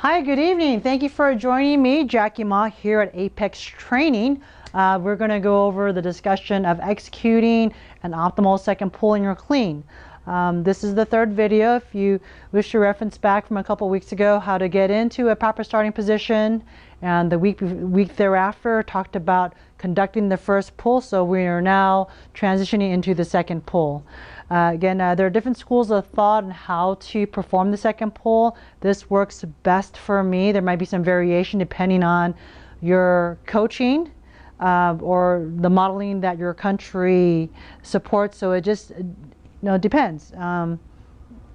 Hi, good evening. Thank you for joining me, Jackie Ma, here at Apex Training. We're going to go over the discussion of executing an optimal second pull in your clean. This is the third video. If you wish to reference back from a couple weeks ago, how to get into a proper starting position, and the week thereafter talked about conducting the first pull. So we are now transitioning into the second pull. Again, there are different schools of thought on how to perform the second pull. This works best for me. There might be some variation depending on your coaching or the modeling that your country supports. So it just depends on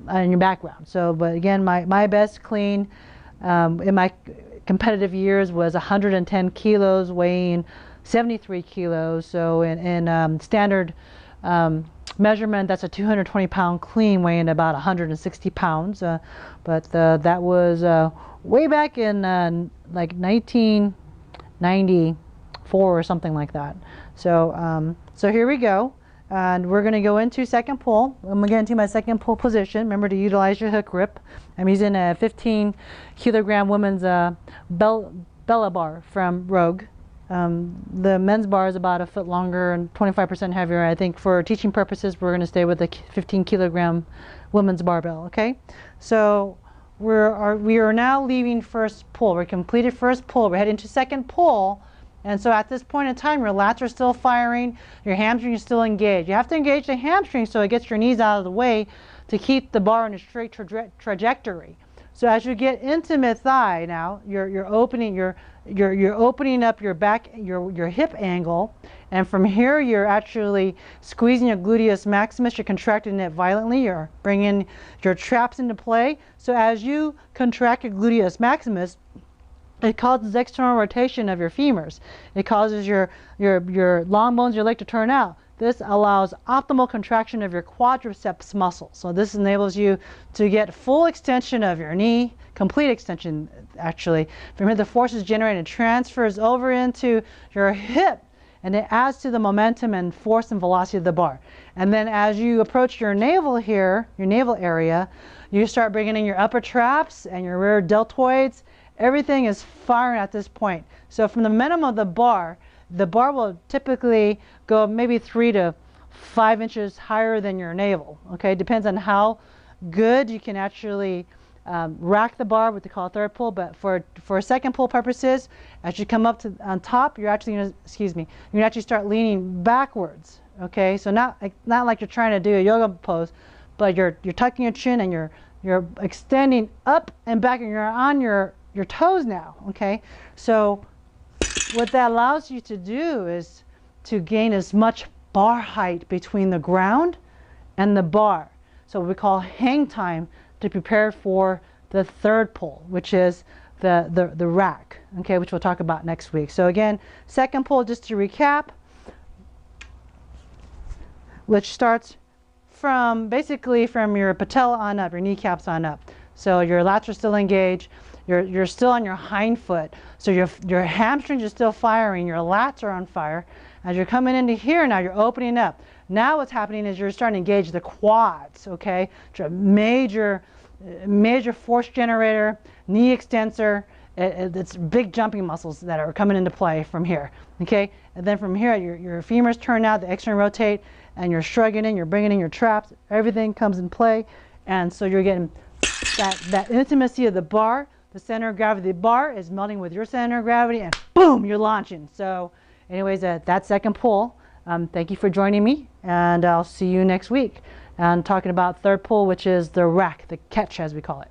your background. So, but again, my best clean in my competitive years was 110 kilos, weighing 73 kilos. So in standard measurement, that's a 220-pound clean weighing about 160 pounds. But that was way back in like 1994 or something like that. So so here we go. And we're going to go into second pull. I'm going to get into my second pull position. Remember to utilize your hook grip. I'm using a 15-kilogram women's Bella bar from Rogue. The men's bar is about a foot longer and 25% heavier. I think for teaching purposes, we're going to stay with the 15-kilogram women's barbell. Okay, so we are now leaving first pull. We completed first pull. We're heading to second pull. And so at this point in time, your lats are still firing, your hamstring is still engaged. You have to engage the hamstring so it gets your knees out of the way to keep the bar in a straight trajectory. So as you get into mid thigh now, you're opening up your back, your hip angle, and from here you're actually squeezing your gluteus maximus. You're contracting it violently. You're bringing your traps into play. So as you contract your gluteus maximus, it causes external rotation of your femurs. It causes your long bones of your leg to turn out. This allows optimal contraction of your quadriceps muscle. So this enables you to get full extension of your knee, complete extension actually. From here the force is generated, transfers over into your hip, and it adds to the momentum and force and velocity of the bar. And then as you approach your navel here, your navel area, you start bringing in your upper traps and your rear deltoids. Everything is firing at this point. So from the minimum of the bar will typically go maybe 3 to 5 inches higher than your navel. Okay, depends on how good you can actually rack the bar, what they call a third pull. But for second pull purposes, as you come up to on top, you're actually going to, you're going to actually start leaning backwards. Okay, so not like you're trying to do a yoga pose, but you're tucking your chin and you're extending up and back, and you're on your toes now. Okay, so what that allows you to do is to gain as much bar height between the ground and the bar. So we call hang time to prepare for the third pull, which is the rack. Okay, which we'll talk about next week. So again, second pull, just to recap, which starts from basically from your patella on up, your kneecaps on up. So your lats are still engaged. You're still on your hind foot, so your hamstrings are still firing, your lats are on fire. As you're coming into here now, you're opening up. Now what's happening is you're starting to engage the quads, okay? Which are major force generator, knee extensor. It's big jumping muscles that are coming into play from here, okay? And then from here, your femurs turn out, the external rotate, and you're shrugging in, you're bringing in your traps. Everything comes in play, and so you're getting that intimacy of the bar. The center of gravity of the bar is melting with your center of gravity, and boom, you're launching. So anyways, that second pull, thank you for joining me, and I'll see you next week. And talking about third pull, which is the rack, the catch as we call it.